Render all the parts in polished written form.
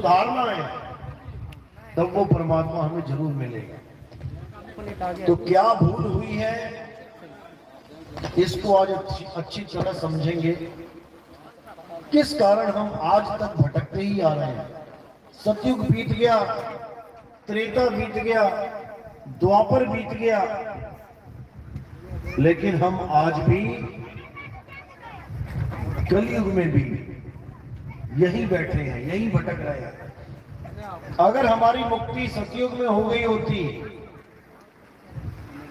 सुधारना है तब वो परमात्मा हमें जरूर मिलेगा। तो क्या भूल हुई है इसको आज अच्छी तरह समझेंगे। किस कारण हम आज तक भटकते ही आ रहे हैं। सतयुग बीत गया, त्रेता बीत गया, द्वापर बीत गया, लेकिन हम आज भी कलयुग में भी यही बैठे हैं, यही भटक रहे हैं। अगर हमारी मुक्ति सतयुग में हो गई होती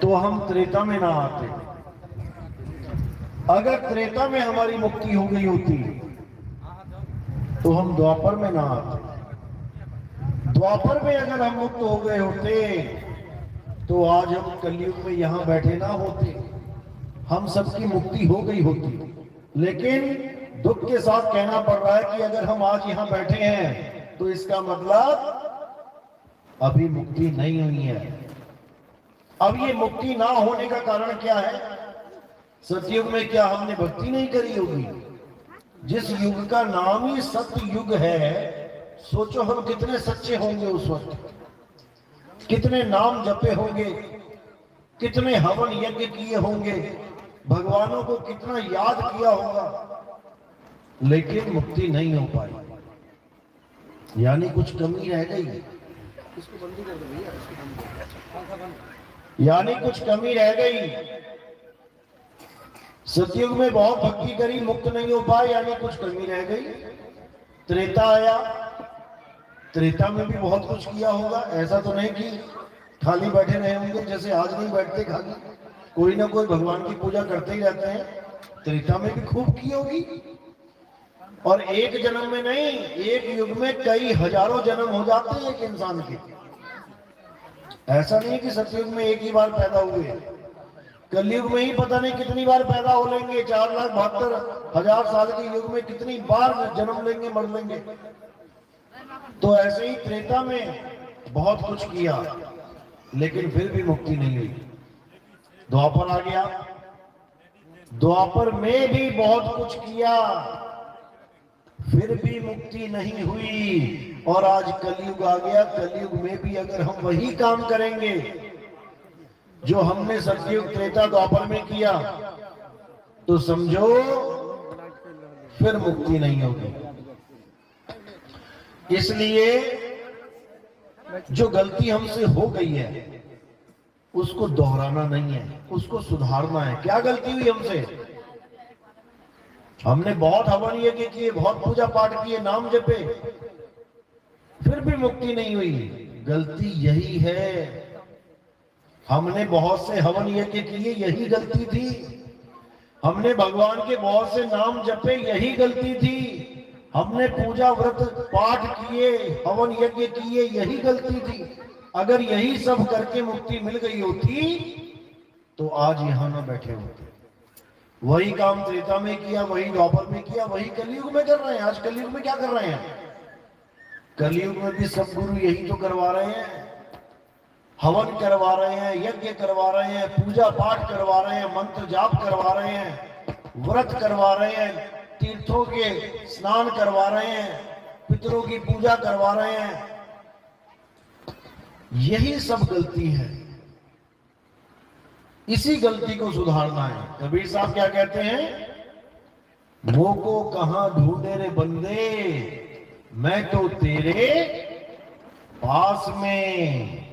तो हम त्रेता में ना आते। अगर त्रेता में हमारी मुक्ति हो गई होती तो हम द्वापर में ना आते। द्वापर में अगर हम मुक्त हो गए होते तो आज हम कलयुग में यहां बैठे ना होते, हम सबकी मुक्ति हो गई होती। लेकिन दुख के साथ कहना पड़ रहा है कि अगर हम आज यहां बैठे हैं तो इसका मतलब अभी मुक्ति नहीं हुई है। अब ये मुक्ति ना होने का कारण क्या है? सतयुग में क्या हमने भक्ति नहीं करी होगी? जिस युग का नाम ही सत्य युग है, सोचो हम कितने सच्चे होंगे उस वक्त, कितने नाम जपे होंगे, कितने हवन यज्ञ किए होंगे, भगवानों को कितना याद किया होगा, लेकिन मुक्ति नहीं हो पाई। यानी कुछ कमी रह गई। इसको बंदी कर दो भैया, यानी कुछ कमी रह गई। सतयुग में बहुत भक्ति करी, मुक्त नहीं हो पाए, यानी कुछ कमी रह गई। त्रेता आया, त्रेता में भी बहुत कुछ किया होगा। ऐसा तो नहीं कि खाली बैठे रहे होंगे, जैसे आज नहीं बैठते खाली, कोई ना कोई भगवान की पूजा करते ही रहते हैं। त्रेता में भी खूब की होगी। और एक जन्म में नहीं, एक युग में कई हजारों जन्म हो जाते हैं एक इंसान के। ऐसा नहीं कि सतयुग में एक ही बार पैदा हुए, कलयुग में ही पता नहीं कितनी बार पैदा हो लेंगे। 4,72,000 साल के युग में कितनी बार जन्म लेंगे, मर लेंगे। तो ऐसे ही त्रेता में बहुत कुछ किया, लेकिन फिर भी मुक्ति नहीं हुई। द्वापर आ गया, द्वापर में भी बहुत कुछ किया, फिर भी मुक्ति नहीं हुई। और आज कलयुग आ गया, कलयुग में भी अगर हम वही काम करेंगे जो हमने सतयुग त्रेता द्वापर में किया तो समझो फिर मुक्ति नहीं होगी। इसलिए जो गलती हमसे हो गई है उसको दोहराना नहीं है, उसको सुधारना है। क्या गलती हुई हमसे? हमने बहुत हवन यज्ञ किए, बहुत पूजा पाठ किए, नाम जपे, फिर भी मुक्ति नहीं हुई। गलती यही है, हमने बहुत से हवन यज्ञ किए, यही गलती थी। हमने भगवान के बहुत से नाम जपे, यही गलती थी। हमने पूजा व्रत पाठ किए, हवन यज्ञ किए, यही गलती थी। अगर यही सब करके मुक्ति मिल गई होती तो आज यहां ना बैठे होते। वही काम त्रेता में किया, वही द्वापर में किया, वही कलयुग में कर रहे हैं। आज कलयुग में क्या कर रहे हैं? कलयुग में भी सब गुरु यही तो करवा रहे हैं, हवन करवा रहे हैं, यज्ञ करवा रहे हैं, पूजा पाठ करवा रहे हैं, मंत्र जाप करवा रहे हैं, व्रत करवा रहे हैं, तीर्थों के स्नान करवा रहे हैं, पितरों की पूजा करवा रहे हैं। यही सब गलती है, इसी गलती को सुधारना है। कबीर साहब क्या कहते हैं? मोको कहां ढूंढे रे बंदे, मैं तो तेरे पास में।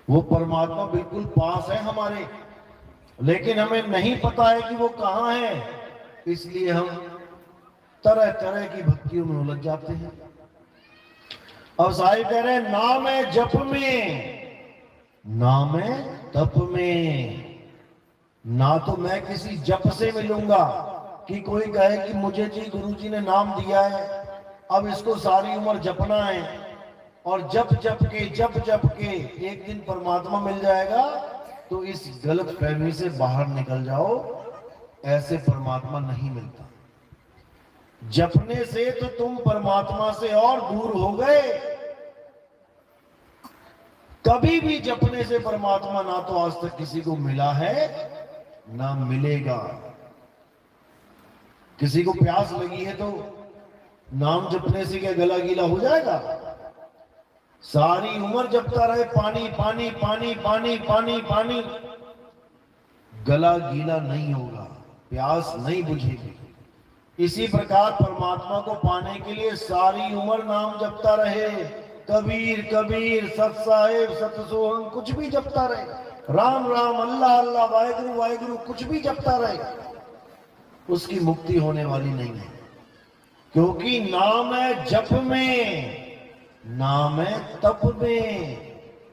वो परमात्मा बिल्कुल पास है हमारे, लेकिन हमें नहीं पता है कि वो कहां है। इसलिए हम तरह तरह की भक्तियों में उलझ जाते हैं। अब साहिब कह रहे हैं, नाम है जप में, नाम है तप में। ना तो मैं किसी जप से मिलूंगा कि कोई कहे कि मुझे जी गुरुजी ने नाम दिया है, अब इसको सारी उम्र जपना है, और जप जप के एक दिन परमात्मा मिल जाएगा। तो इस गलत फहमी से बाहर निकल जाओ, ऐसे परमात्मा नहीं मिलता। जपने से तो तुम परमात्मा से और दूर हो गए। कभी भी जपने से परमात्मा ना तो आज तक किसी को मिला है ना मिलेगा। किसी को प्यास लगी है तो नाम जपने से क्या गला गीला हो जाएगा? सारी उम्र जपता रहे पानी पानी पानी पानी पानी पानी, गला गीला नहीं होगा, प्यास नहीं बुझेगी। इसी प्रकार परमात्मा को पाने के लिए सारी उम्र नाम जपता रहे, कबीर कबीर, सत साहेब, सत सोहम, कुछ भी जपता रहे, राम राम, अल्लाह अल्लाह, वाहेगुरु वाहेगुरु, कुछ भी जपता रहे, उसकी मुक्ति होने वाली नहीं है। क्योंकि नाम है जप में, नाम है तप में,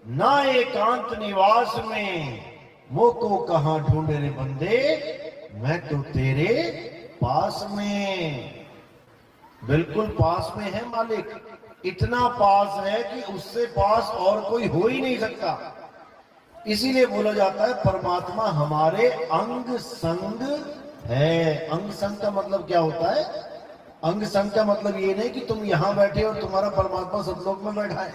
ना एकांत निवास में, मोको कहां ढूंढे रे बंदे, मैं तो तेरे पास में। बिल्कुल पास में है मालिक, इतना पास है कि उससे पास और कोई हो ही नहीं सकता। इसीलिए बोला जाता है परमात्मा हमारे अंग संग है। अंग संग का मतलब क्या होता है? अंग संग का मतलब ये नहीं कि तुम यहां बैठे और तुम्हारा परमात्मा सतलोक में बैठा है।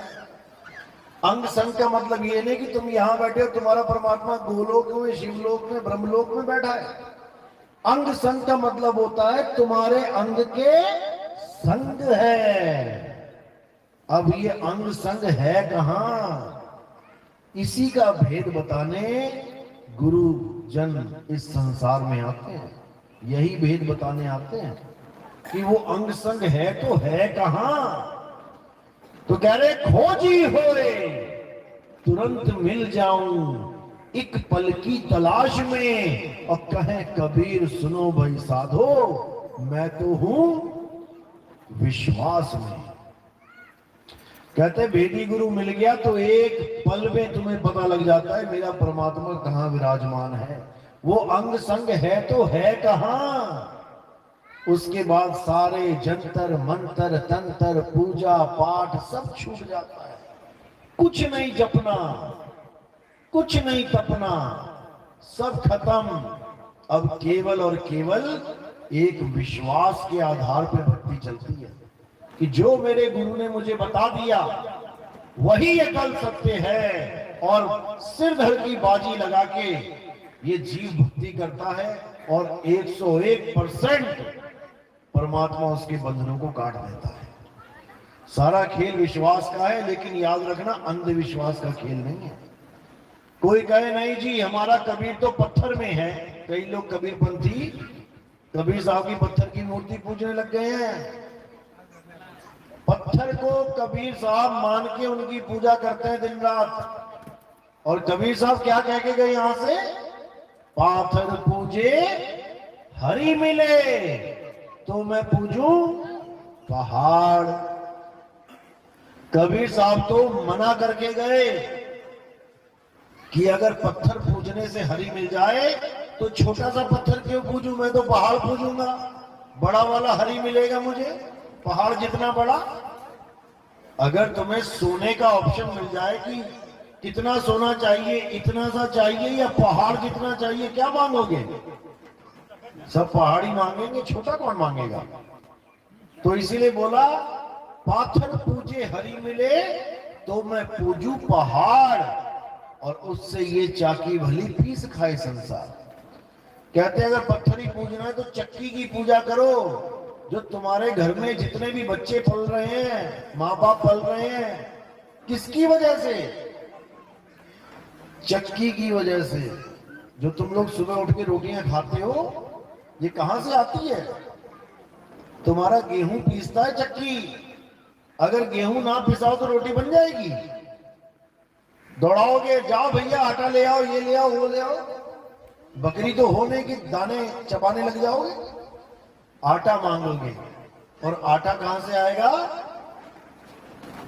अंग संग का मतलब ये नहीं कि तुम यहां बैठे और तुम्हारा परमात्मा गोलोक में, शिवलोक में, ब्रह्मलोक में बैठा है। अंग संग का मतलब होता है तुम्हारे अंग के संग है। अब ये अंग संग है कहां? इसी का भेद बताने गुरु जन इस संसार में आते हैं, यही भेद बताने आते हैं कि वो अंग संग है तो है कहां। तो कह रहे खोजी होए तुरंत मिल जाऊं, एक पल की तलाश में, और कहे कबीर सुनो भाई साधो, मैं तो हूं विश्वास में। कहते भेदी गुरु मिल गया तो एक पल में तुम्हें पता लग जाता है मेरा परमात्मा कहां विराजमान है। वो अंग संग है तो है कहां। उसके बाद सारे जंतर मंतर तंत्र पूजा पाठ सब छूट जाता है, कुछ नहीं जपना, कुछ नहीं तपना, सब खत्म। अब केवल और केवल एक विश्वास के आधार पर भक्ति चलती है कि जो मेरे गुरु ने मुझे बता दिया वही अकल सत्य है, और सिर धड़ की बाजी लगा के ये जीव भक्ति करता है और 101% परमात्मा उसके बंधनों को काट देता है। सारा खेल विश्वास का है, लेकिन याद रखना अंधविश्वास का खेल नहीं है। कोई कहे नहीं जी हमारा कबीर तो पत्थर में है। कई लोग कबीरपंथी कबीर साहब की पत्थर की मूर्ति पूजने लग गए हैं। पत्थर को कबीर साहब मान के उनकी पूजा करते हैं दिन रात। और कबीर साहब क्या कह के गए यहां से? पाथर पूजे हरि मिले, तो मैं पूजूं पहाड़। कबीर साहब तो मना करके गए कि अगर पत्थर पूजने से हरि मिल जाए तो छोटा सा पत्थर क्यों पूजूं, मैं तो पहाड़ पूजूंगा, बड़ा वाला हरि मिलेगा मुझे, पहाड़ जितना बड़ा। अगर तुम्हें सोने का ऑप्शन मिल जाए कि कितना सोना चाहिए, इतना सा चाहिए या पहाड़ जितना चाहिए, क्या मांगोगे? सब पहाड़ी मांगेंगे, छोटा कौन मांगेगा? तो इसीलिए बोला पाथर पूजे हरि मिले तो मैं पूजू पहाड़, और उससे ये चाकी भली पीस खाए संसार। कहते हैं अगर पत्थर ही पूजना है तो चक्की की पूजा करो। जो तुम्हारे घर में जितने भी बच्चे पल रहे हैं, माँ बाप पल रहे हैं, किसकी वजह से? चक्की की वजह से। जो तुम लोग सुबह उठ के रोटियां खाते हो, ये कहां से आती है? तुम्हारा गेहूं पीसता है चक्की। अगर गेहूं ना पिसाओ तो रोटी बन जाएगी? दौड़ाओगे, जाओ भैया आटा ले आओ, ये ले आओ, वो ले आओ। बकरी तो होने की दाने चबाने लग जाओगे, आटा मांगोगे। और आटा कहां से आएगा?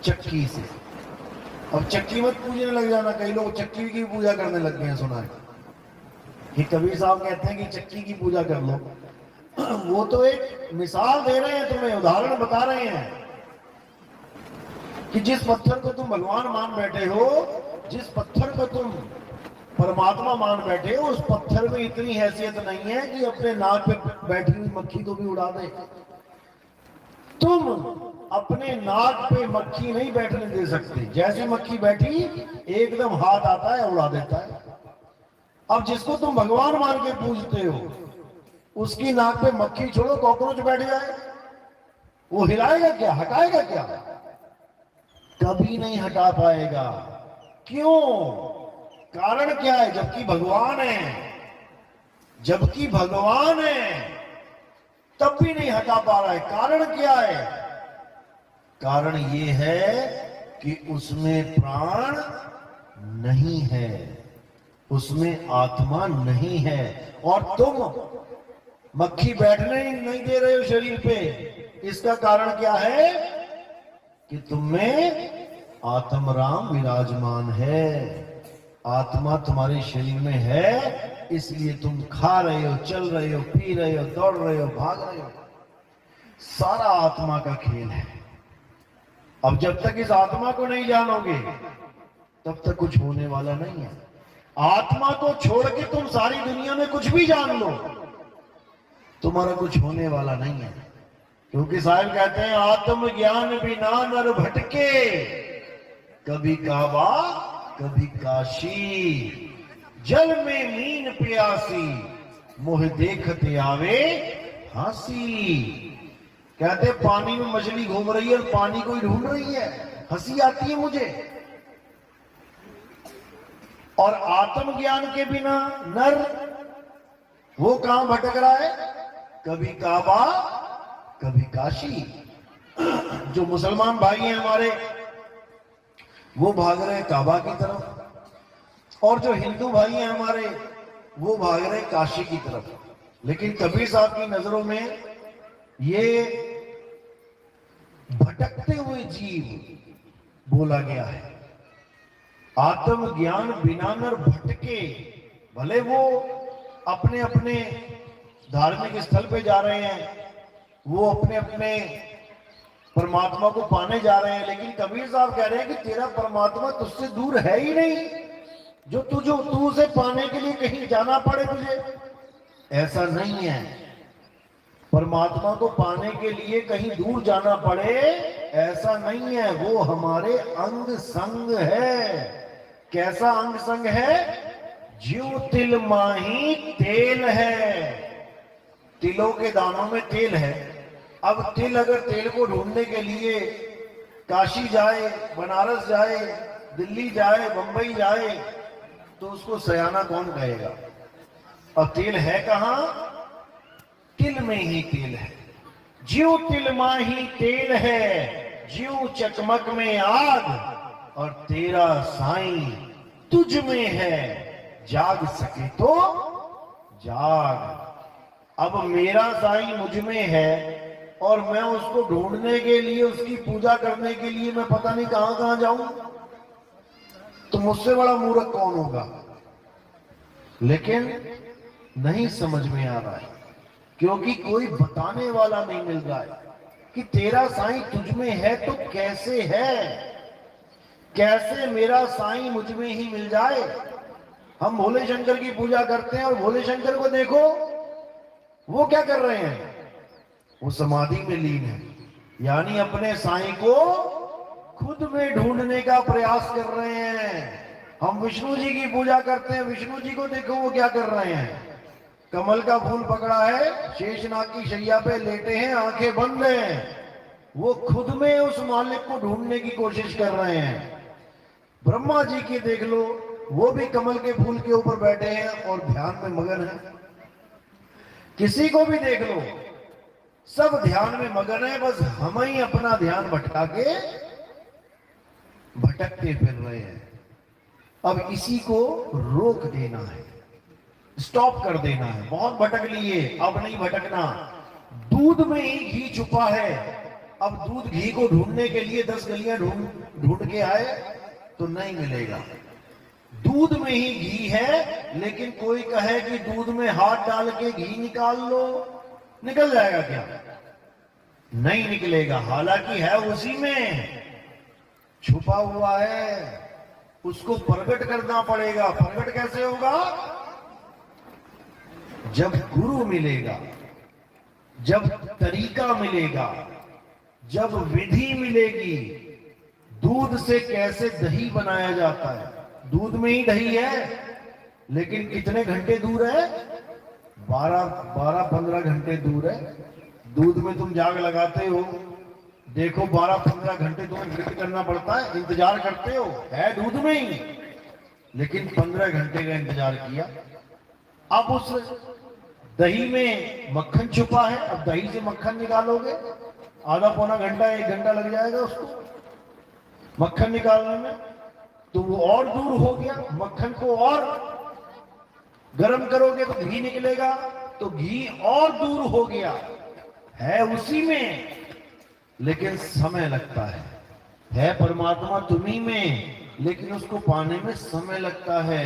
चक्की से। अब चक्की मत पूजने लग जाना। कई लोग चक्की की पूजा करने लग गए हैं, सुना है कि कबीर साहब कहते हैं कि चक्की की पूजा कर लो। वो तो एक मिसाल दे रहे हैं तुम्हें, उदाहरण बता रहे हैं कि जिस पत्थर को तुम भगवान मान बैठे हो, जिस पत्थर को तुम परमात्मा मान बैठे हो, उस पत्थर में इतनी हैसियत नहीं है कि अपने नाक पे बैठी हुई मक्खी को भी उड़ा दे। तुम अपने नाक पे मक्खी नहीं बैठने दे सकते। जैसे मक्खी बैठी एकदम हाथ आता है उड़ा देता है। अब जिसको तुम भगवान मान के पूजते हो, उसकी नाक पे मक्खी छोड़ो, कॉकरोच बैठ जाए, वो हिलाएगा क्या, हटाएगा क्या? कभी नहीं हटा पाएगा। क्यों? कारण क्या है? जबकि भगवान है, जबकि भगवान है, तब भी नहीं हटा पा रहा है। कारण क्या है? कारण ये है कि उसमें प्राण नहीं है, उसमें आत्मा नहीं है। और तुम मक्खी बैठने ही नहीं दे रहे हो शरीर पे, इसका कारण क्या है? कि तुम में आत्मराम विराजमान है। आत्मा तुम्हारे शरीर में है, इसलिए तुम खा रहे हो, चल रहे हो, पी रहे हो, दौड़ रहे हो, भाग रहे हो। सारा आत्मा का खेल है। अब जब तक इस आत्मा को नहीं जानोगे तब तक कुछ होने वाला नहीं है। आत्मा को छोड़ के तुम सारी दुनिया में कुछ भी जान लो, तुम्हारा कुछ होने वाला नहीं है। क्योंकि साहिब कहते हैं आत्म ज्ञान बिना नर भटके, कभी काबा कभी काशी, जल में मीन प्यासी, मोह देखते आवे हंसी। कहते पानी में मछली घूम रही है और पानी को ही ढूंढ रही है, हंसी आती है मुझे। और आत्मज्ञान के बिना नर वो कहां भटक रहा है? कभी काबा कभी काशी। जो मुसलमान भाई हैं हमारे, वो भाग रहे काबा की तरफ, और जो हिंदू भाई हैं हमारे, वो भाग रहे काशी की तरफ। लेकिन कबीर साहब की नजरों में ये भटकते हुए जीव बोला गया है। आत्म ज्ञान बिना नर भटके। भले वो अपने अपने धार्मिक स्थल पे जा रहे हैं, वो अपने अपने परमात्मा को पाने जा रहे हैं, लेकिन कबीर साहब कह रहे हैं कि तेरा परमात्मा तुझसे दूर है ही नहीं जो तू उसे पाने के लिए कहीं जाना पड़े तुझे। ऐसा नहीं है। परमात्मा को पाने के लिए कहीं दूर जाना पड़े, ऐसा नहीं है। वो हमारे अंग संग है। कैसा अंग संग है? ज्यों तिल माही तेल है। तिलों के दानों में तेल है। अब तिल, अगर तेल को ढूंढने के लिए काशी जाए, बनारस जाए, दिल्ली जाए, बंबई जाए, तो उसको सयाना कौन कहेगा? और तेल है कहां? तिल में ही तेल है। ज्यों तिल माही तेल है, ज्यों चकमक में आग, और तेरा साईं तुझ में है, जाग सके तो जाग। अब मेरा साईं मुझ में है और मैं उसको ढूंढने के लिए, उसकी पूजा करने के लिए मैं पता नहीं कहां कहां जाऊं, तो मुझसे बड़ा मूर्ख कौन होगा? लेकिन नहीं समझ में आ रहा है, क्योंकि कोई बताने वाला नहीं मिल रहा है कि तेरा साईं तुझ में है तो कैसे है? कैसे मेरा साईं मुझ में ही मिल जाए? हम भोले शंकर की पूजा करते हैं और भोले शंकर को देखो, वो क्या कर रहे हैं? वो समाधि में लीन है, यानी अपने साईं को खुद में ढूंढने का प्रयास कर रहे हैं। हम विष्णु जी की पूजा करते हैं, विष्णु जी को देखो वो क्या कर रहे हैं? कमल का फूल पकड़ा है, शेषनाग की शैया पे लेटे हैं, आंखें बंद हैं। वो खुद में उस मालिक को ढूंढने की कोशिश कर रहे हैं। ब्रह्मा जी की देख लो, वो भी कमल के फूल के ऊपर बैठे हैं और ध्यान में मगन है। किसी को भी देख लो, सब ध्यान में मगन है, बस हम ही अपना ध्यान भटका के भटकते फिर रहे हैं। अब इसी को रोक देना है, स्टॉप कर देना है। बहुत भटक लिए, अब नहीं भटकना। दूध में ही घी छुपा है। अब दूध घी को ढूंढने के लिए 10 गलियां ढूंढ के आए तो नहीं मिलेगा। दूध में ही घी है, लेकिन कोई कहे कि दूध में हाथ डाल के घी निकाल लो, निकल जाएगा क्या? नहीं निकलेगा। हालांकि है उसी में, छुपा हुआ है, उसको प्रकट करना पड़ेगा। प्रकट कैसे होगा? जब गुरु मिलेगा, जब तरीका मिलेगा, जब विधि मिलेगी। दूध से कैसे दही बनाया जाता है? दूध में ही दही है, लेकिन कितने घंटे दूर है? 12-15 घंटे दूर है। दूध में तुम जाग लगाते हो देखो 12-15 घंटे तुम्हें वेट करना पड़ता है, इंतजार करते हो, है दूध में ही, लेकिन 15 घंटे का इंतजार किया। अब उस दही में मक्खन छुपा है, अब दही से मक्खन निकालोगे, आधा पौना घंटा 1 घंटा लग जाएगा उसको मक्खन निकालने में, तो वो और दूर हो गया। मक्खन को और गर्म करोगे तो घी निकलेगा, तो घी और दूर हो गया, है उसी में लेकिन समय लगता है परमात्मा तुम्ही में, लेकिन उसको पाने में समय लगता है,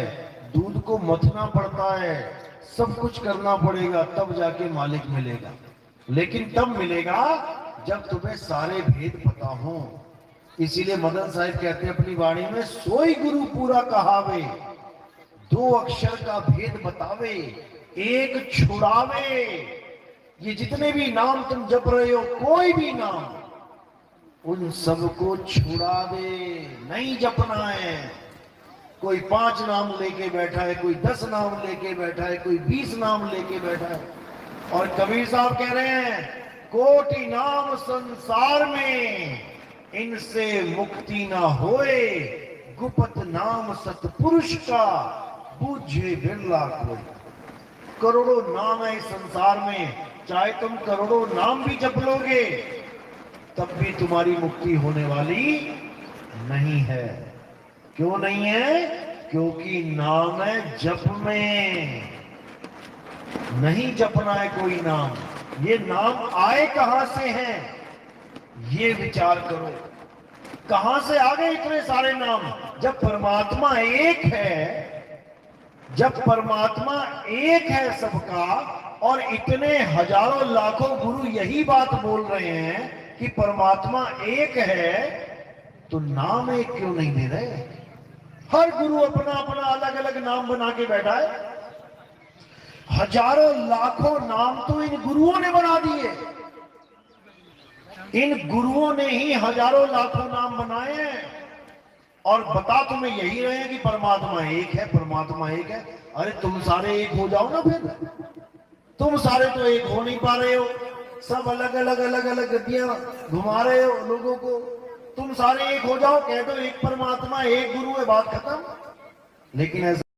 दूध को मथना पड़ता है, सब कुछ करना पड़ेगा, तब जाके मालिक मिलेगा। लेकिन तब मिलेगा जब तुम्हें सारे भेद पता हो। इसीलिए मदन साहब कहते हैं अपनी वाणी में, सोई गुरु पूरा कहावे, 2 अक्षर का भेद बतावे, 1 छुड़ावे। ये जितने भी नाम तुम जप रहे हो, कोई भी नाम, उन सबको छुड़ा दे, नहीं जपना है। कोई 5 नाम लेके बैठा है, कोई 10 नाम लेके बैठा है, कोई 20 नाम लेके बैठा है। और कबीर साहब कह रहे हैं, कोटि नाम संसार में, इनसे मुक्ति ना होए, गुप्त नाम सतपुरुष का, बूझे बिरला कोई। करोड़ों नाम है इस संसार में, चाहे तुम करोड़ों नाम भी जप लोगे, तब भी तुम्हारी मुक्ति होने वाली नहीं है। क्यों नहीं है? क्योंकि नाम है जप में, नहीं जपना है कोई नाम। ये नाम आए कहां से हैं, ये विचार करो। कहां से आ गए इतने सारे नाम? जब परमात्मा एक है, जब परमात्मा एक है सबका, और इतने हजारों लाखों गुरु यही बात बोल रहे हैं कि परमात्मा एक है, तो नाम एक क्यों नहीं दे रहे? हर गुरु अपना अपना अलग अलग नाम बना के बैठा है। हजारों लाखों नाम तो इन गुरुओं ने बना दिए, इन गुरुओं ने ही हजारों लाखों नाम बनाए हैं, और बता तुम्हें यही रहे हैं कि परमात्मा एक है, परमात्मा एक है। अरे तुम सारे एक हो जाओ ना फिर। तुम सारे तो एक हो नहीं पा रहे हो, सब अलग अलग गद्दियां घुमा रहे हो लोगों को। तुम सारे एक हो जाओ, कह दो एक परमात्मा एक गुरु है, बात खत्म। लेकिन ऐसा